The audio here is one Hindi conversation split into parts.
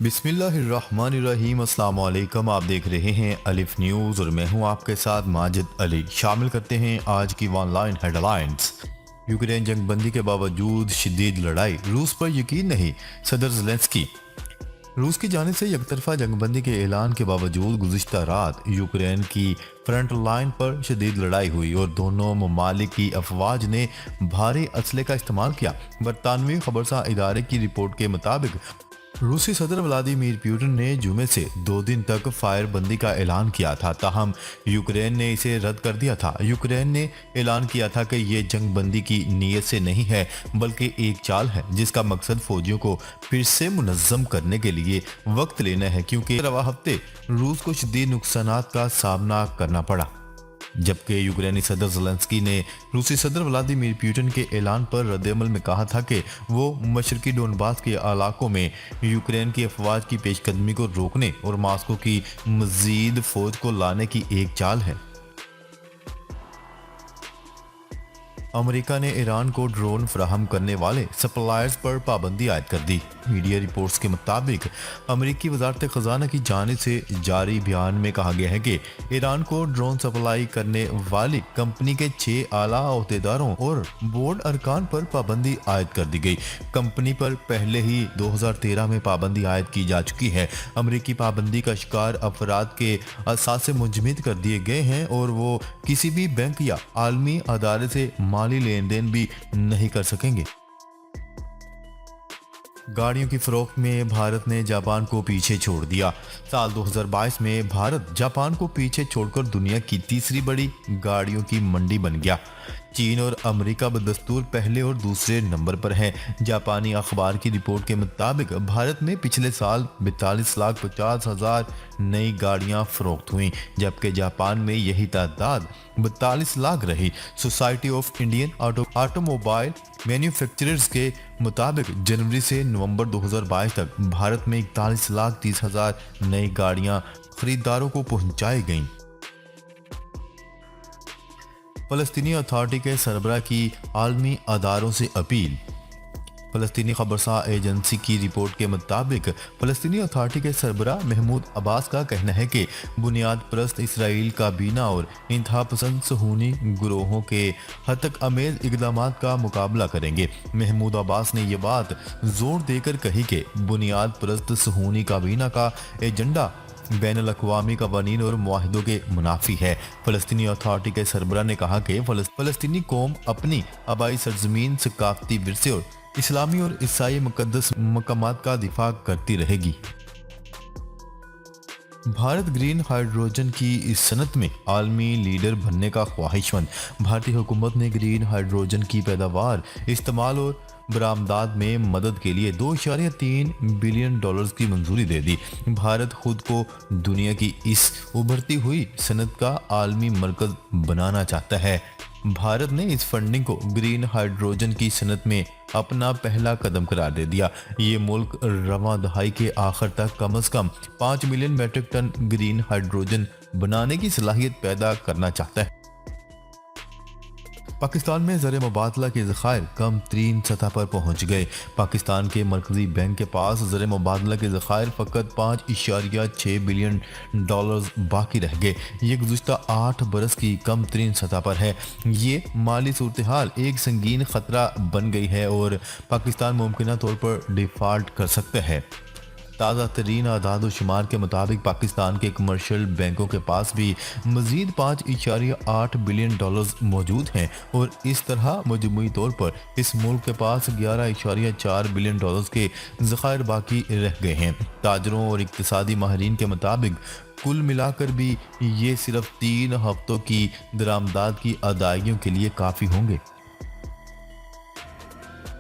बिस्मिल्लाहिर्रहमानिर्रहीम। अस्सलाम वालेकुम। आप देख रहे हैं अलिफ न्यूज़ और मैं हूं आपके साथ माजिद अली। शामिल करते हैं आज की ऑनलाइन हेडलाइंस। यूक्रेन जंगबंदी के बावजूद शदीद लड़ाई, रूस पर यकीन नहीं, सदर ज़ेलेंस्की। रूस की जानिब से एकतरफा जंगबंदी के ऐलान के बावजूद गुज़िश्ता रात यूक्रेन की फ्रंट लाइन पर शदीद लड़ाई हुई और दोनों ममालिक की अफवाज ने भारी असले का इस्तेमाल किया। बरतानवी खबरसा इदारे की रिपोर्ट के मुताबिक रूसी सदर व्लादिमीर पुतिन ने जुमे से 2 दिन तक फायरबंदी का ऐलान किया था, ताहम यूक्रेन ने इसे रद्द कर दिया था। यूक्रेन ने ऐलान किया था कि ये जंगबंदी की नीयत से नहीं है बल्कि एक चाल है जिसका मकसद फौजियों को फिर से मुनज़्ज़म करने के लिए वक्त लेना है, क्योंकि रवा हफ्ते रूस को शदीद नुकसानात का सामना करना पड़ा। जबकि यूक्रेनी सदर ज़ेलेंस्की ने रूसी सदर व्लादिमीर पुतिन के ऐलान पर रद्दअमल में कहा था कि वो मशरकी डोनबास के इलाकों में यूक्रेन की अफवाज की पेशकदमी को रोकने और मास्को की मजीद फौज को लाने की एक चाल है। अमेरिका ने ईरान को ड्रोन फराहम करने वाले सप्लायर्स पर पाबंदी आयद कर दी। मीडिया रिपोर्ट्स के मुताबिक अमेरिकी वजारत खजाना की जानिब से जारी बयान में कहा गया है कि ईरान को ड्रोन सप्लाई करने वाली कंपनी के 6 आला अहदेदारों और बोर्ड अरकान पर पाबंदी आयद कर दी गई। कंपनी पर पहले ही 2013 में पाबंदी आयद की जा चुकी है। अमेरिकी पाबंदी का शिकार अफराद के असासे मुंजमद कर दिए गए हैं और वो किसी भी बैंक या आलमी अदारे से माली लेन देन भी नहीं कर सकेंगे। गाड़ियों की फरोख्त में भारत ने जापान को पीछे छोड़ दिया। साल 2022 में भारत जापान को पीछे छोड़कर दुनिया की तीसरी बड़ी गाड़ियों की मंडी बन गया। चीन और अमेरिका बदस्तूर पहले और दूसरे नंबर पर हैं। जापानी अखबार की रिपोर्ट के मुताबिक भारत में पिछले साल 42,50,000 नई गाड़ियां फरोख्त हुई, जबकि जापान में यही तादाद 42 लाख रही। Society of Indian automobile manufacturers के मुताबिक जनवरी से नवंबर 2022 तक भारत में 41,30,000 नई गाड़ियां खरीदारों को पहुंचाई गईं। फ़लस्तीनी अथॉरिटी के सरबराह की आलमी अदारों से अपील। फ़लस्तीनी खबरसार एजेंसी की रिपोर्ट के मुताबिक फ़लस्तीनी अथॉरिटी के सरबराह महमूद अब्बास का कहना है कि बुनियाद परस्त इसराइल काबीना और इंतहा पसंद सहूनी गुरोहों के हतक अमेज इकदाम का मुकाबला करेंगे। महमूद अब्बास ने यह बात जोर देकर कही कि बुनियाद परस्त सहूनी काबीना का एजेंडा बैनुल-अक़वामी कवानीन और मुआहिदों के मुनाफी है। फ़लस्तीनी अथॉरिटी के सरबराह ने कहा कि फ़लस्तीनी कौम अपनी आबाई सरजमीन, सकाफती विरसे और इस्लामी और ईसाई मुकद्दस मकामात का दिफा करती रहेगी। भारत ग्रीन हाइड्रोजन की इस सनत में आलमी लीडर बनने का ख्वाहिशमंद। भारतीय हुकूमत ने ग्रीन हाइड्रोजन की पैदावार, इस्तेमाल और बरामदात में मदद के लिए $2.3 बिलियन की मंजूरी दे दी। भारत खुद को दुनिया की इस उभरती हुई सनत का आलमी मरकज बनाना चाहता है। भारत ने इस फंडिंग को ग्रीन हाइड्रोजन की सनत में अपना पहला कदम करार दे दिया। ये मुल्क रवां दहाई के आखिर तक कम से कम 5 million metric ton green hydrogen बनाने की सलाहियत पैदा करना चाहता है। पाकिस्तान में ज़र मुबादला के ज़खायर कम तरीन सतह पर पहुँच गए। पाकिस्तान के मरकजी बैंक के पास ज़र मुबादला के ज़खायर फ़कत $5.6 बिलियन बाकी रह गए। ये गुज़िश्ता 8 बरस की कम तरीन सतह पर है। ये माली सूरत हाल एक संगीन ख़तरा बन गई है और पाकिस्तान मुमकिन तौर पर डिफ़ॉल्ट कर सकता है। ताज़ा तरीन आदाद शुमार के मुताबिक पाकिस्तान के कमर्शियल बैंकों के पास भी मजीद $5.8 बिलियन मौजूद हैं और इस तरह मजमूई तौर पर इस मुल्क के पास $11.4 बिलियन के ज़खायर बाकी रह गए हैं। ताजरों और इक्तिसादी माहिरीन के मुताबिक कुल मिलाकर भी ये सिर्फ 3 हफ्तों की दरामदात की अदायगियों के लिए काफ़ी होंगे।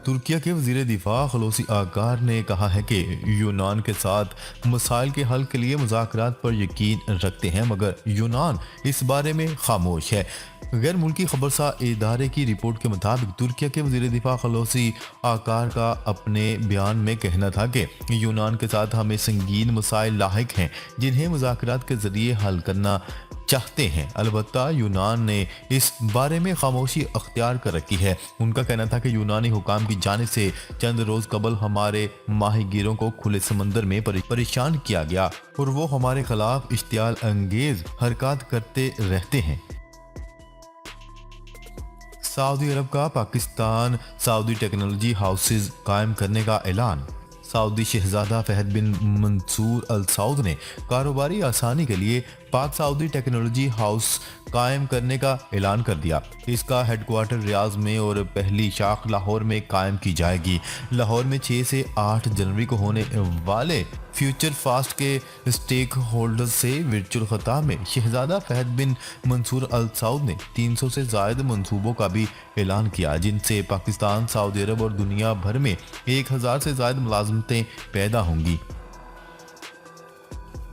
तुर्किया के वज़ीर दिफा खलोसी आकार ने कहा है कि यूनान के साथ मसाइल के हल के लिए मुज़ाकरात पर यकीन रखते हैं, मगर यूनान इस बारे में खामोश है। गैर मुल्की खबरसार इदारे की रिपोर्ट के मुताबिक तुर्किया के वज़ीर दिफा खलोसी आकार का अपने बयान में कहना था कि यूनान के साथ हमें संगीन मसाइल लाहिक हैं जिन्हें मुज़ाकरात के ज़रिए हल करना चाहते हैं। अलबत्ता यूनान ने इस बारे में खामोशी अख्तियार कर रखी है। उनका कहना था कि यूनानी हुकाम की जानिब से चंद रोज कबल हमारे माहीगीरों को खुले समंदर में परेशान किया गया और वो हमारे खिलाफ इश्तियाल अंगेज हरकत करते रहते हैं। सऊदी अरब का पाकिस्तान सऊदी टेक्नोलॉजी हाउसेज कायम करने का ऐलान। सऊदी शहजादा फहद बिन मंसूर अल सऊद ने कारोबारी आसानी के लिए पाक सऊदी टेक्नोलॉजी हाउस कायम करने का ऐलान कर दिया। इसका हेडक्वार्टर रियाज में और पहली शाख लाहौर में कायम की जाएगी। लाहौर में 6 से 8 जनवरी को होने वाले फ्यूचर फास्ट के स्टेक होल्डर्स से वर्चुअल खिताब में शहजादा फहद बिन मंसूर अल सऊद ने 300 से ज़ायद मंसूबों का भी ऐलान किया, जिनसे पाकिस्तान, सऊदी अरब और दुनिया भर में 1000 से ज़ायद मुलाजमतें पैदा होंगी।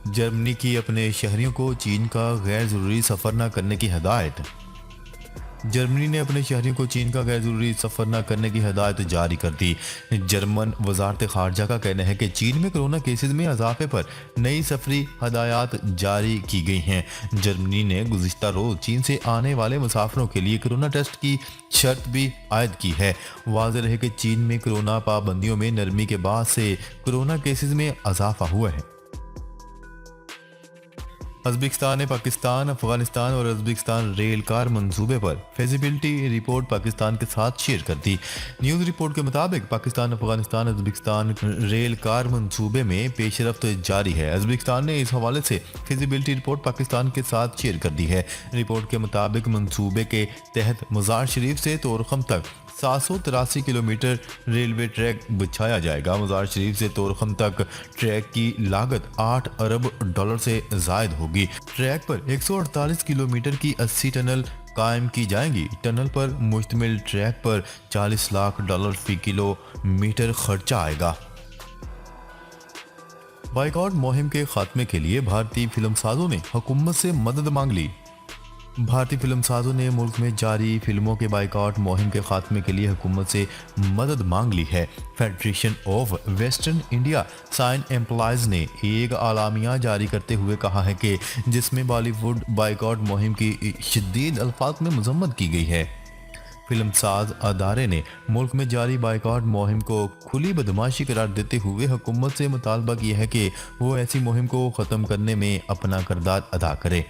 जर्मनी की अपने शहरियों को चीन का गैर ज़रूरी सफ़र न करने की हिदायत। जर्मनी ने अपने शहरियों को चीन का गैर ज़रूरी सफ़र न करने की हिदायत जारी कर दी। जर्मन वजारत खारजा का कहना है कि चीन में कोरोना केसेस में इजाफे पर नई सफरी हदायत जारी की गई हैं। जर्मनी ने गुज़िश्ता रोज़ चीन से आने वाले मुसाफिरों के लिए कोरोना टेस्ट की शर्त भी आयद की है। वाज़ेह है कि चीन में कोरोना पाबंदियों में नरमी के बाद से कोरोना केसेस में इजाफा हुआ है। उज़्बेकिस्तान ने पाकिस्तान, अफगानिस्तान और उज़्बेकिस्तान रेल कार मंसूबे पर फिजिबिलिटी रिपोर्ट पाकिस्तान के साथ शेयर कर दी। न्यूज़ रिपोर्ट के मुताबिक Pakistan, Afghanistan, Uzbekistan rail car मंसूबे में पेशरफ्त जारी है। उज़्बेकिस्तान ने इस हवाले से फिजिबिलिटी रिपोर्ट पाकिस्तान के साथ शेयर कर दी है। रिपोर्ट के मुताबिक मंसूबे के तहत मज़ार शरीफ से तोरखम तक 783 किलोमीटर रेलवे ट्रैक बिछाया जाएगा। मज़ार शरीफ से तोरखम तक ट्रैक की लागत 8 अरब डॉलर से ज़ायद होगी। ट्रैक पर 148 किलोमीटर की 80 टनल कायम की जाएंगी। टनल पर मुश्तमिल ट्रैक पर 40 लाख डॉलर फी किलोमीटर खर्चा आएगा। बाइकआउट मुहिम के खात्मे के लिए भारतीय फिल्मसाजों ने हुकूमत से मदद मांग ली। भारतीय फिल्मसाजों ने मुल्क में जारी फिल्मों के बाइकआउट मुहिम के खात्मे के लिए हुकूमत से मदद मांग ली है। Federation of western India cine employees ने एक आलामिया जारी करते हुए कहा है कि जिसमें बॉलीवुड बाइकआउट मुहिम की शदीद अल्फाज में मजम्मत की गई है। फिल्मसाज अदारे ने मुल्क में जारी बाइकआउट मुहिम को खुली बदमाशी करार देते हुए हुकूमत से मुतालबा किया है कि वो ऐसी मुहिम को ख़त्म करने में अपना किरदार अदा करे।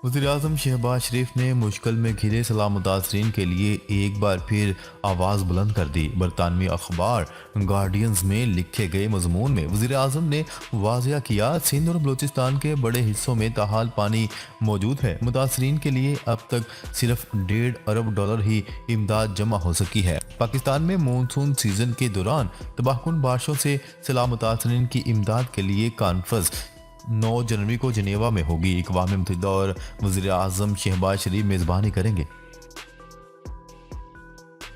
वज़ीर-ए-आज़म शहबाज शरीफ ने मुश्किल में घिरे सलाह मुतासरीन के लिए एक बार फिर आवाज़ बुलंद कर दी। बरतानवी अखबार गार्डियंस में लिखे गए मजमून में वज़ीर-ए-आज़म ने वाज़िया किया, सिंध और बलूचिस्तान के बड़े हिस्सों में ताहाल पानी मौजूद है। मुतासरीन के लिए अब तक सिर्फ 1.5 अरब डॉलर ही इमदाद जमा हो सकी है। पाकिस्तान में मानसून सीजन के दौरान तबाहकुन बारिशों से सलाह मुतासरीन की इमदाद के लिए कॉन्फ्रेंस 9 जनवरी को जनेवा में होगी। अक़वाम मुत्तहिदा और वज़ीर-ए-आज़म शहबाज शरीफ मेज़बानी करेंगे।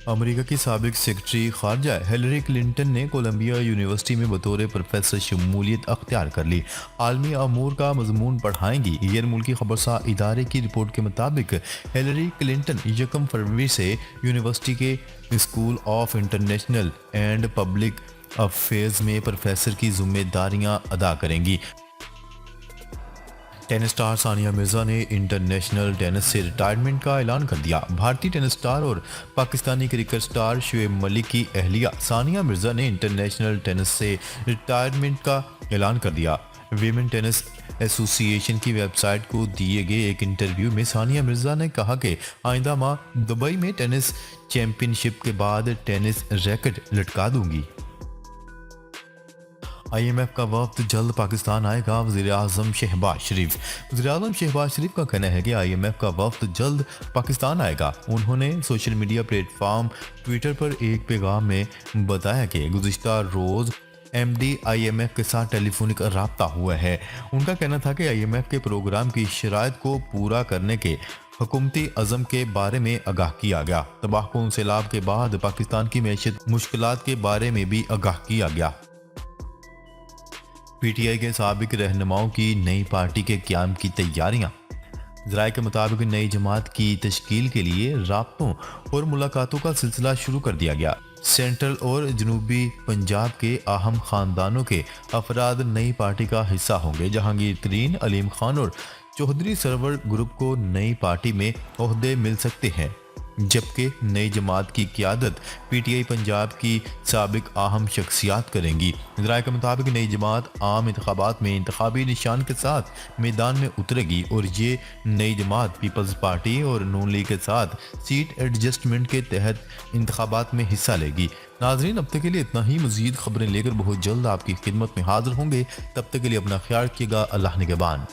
अमेरिका की साबिक सेक्रेटरी खारजा हिलरी क्लिंटन ने कोलंबिया यूनिवर्सिटी में बतौर प्रोफेसर शमूलियत अख्तियार कर ली। आलमी अमूर का मजमून पढ़ाएंगी। गैर मुल्की खबरसार इदारे की रिपोर्ट के मुताबिक हिलरी क्लिंटन 1 फरवरी से यूनिवर्सिटी के school of international and public affairs में प्रोफेसर की जिम्मेदारियां अदा करेंगी। टेनिस स्टार सानिया मिर्जा ने इंटरनेशनल टेनिस से रिटायरमेंट का ऐलान कर दिया। भारतीय टेनिस स्टार और पाकिस्तानी क्रिकेट स्टार शुएब मलिक की अहलिया सानिया मिर्जा ने इंटरनेशनल टेनिस से रिटायरमेंट का ऐलान कर दिया। वीमेन टेनिस एसोसिएशन की वेबसाइट को दिए गए एक इंटरव्यू में सानिया मिर्जा ने कहा कि आइंदा माह दुबई में टेनिस चैंपियनशिप के बाद टेनिस रैकेट लटका दूंगी। IMF का वफ्द जल्द पाकिस्तान आएगा। वज़ीर-ए-आज़म शहबाज शरीफ। वज़ीर-ए-आज़म शहबाज शरीफ का कहना है कि IMF का वफ्द जल्द पाकिस्तान आएगा। उन्होंने सोशल मीडिया प्लेटफॉर्म ट्विटर पर एक पैगाम में बताया कि गुज़िश्ता रोज़ MD IMF के साथ टेलीफोनिक रब्ता हुआ है। उनका कहना था कि IMF के प्रोग्राम की शराइत को पूरा करने के हुकूमती अज़म के बारे में आगाह किया गया। तबाहकुन सैलाब के बाद पाकिस्तान की मैशत मुश्किलात के बारे में भी आगाह किया गया। PTI के साबिक रहनुमाओं की नई पार्टी के क़याम की तैयारियां। ज़राए के मुताबिक नई जमात की तश्कील के लिए राब्तों और मुलाकातों का सिलसिला शुरू कर दिया गया। सेंट्रल और जनूबी पंजाब के अहम खानदानों के अफराद नई पार्टी का हिस्सा होंगे। जहांगीर तरीन, अलीम खान और चौधरी सरवर ग्रुप को नई पार्टी में ओहदे मिल सकते हैं, जबकि नई जमात की क़यादत पीटीआई पंजाब की साबिक अहम शख्सियात करेंगी। ज़राए के मुताबिक नई जमात आम इंतखाबात में इंतखाबी निशान के साथ मैदान में उतरेगी और ये नई जमात पीपल्स पार्टी और नून लीग के साथ सीट एडजस्टमेंट के तहत इंतखाबात में हिस्सा लेगी। नाजरीन, अब तक के लिए इतना ही। मज़ीद खबरें लेकर बहुत जल्द आपकी खिदमत में हाजिर होंगे। तब तक के लिए अपना ख्याल रखिएगा। अल्लाह निगहबान।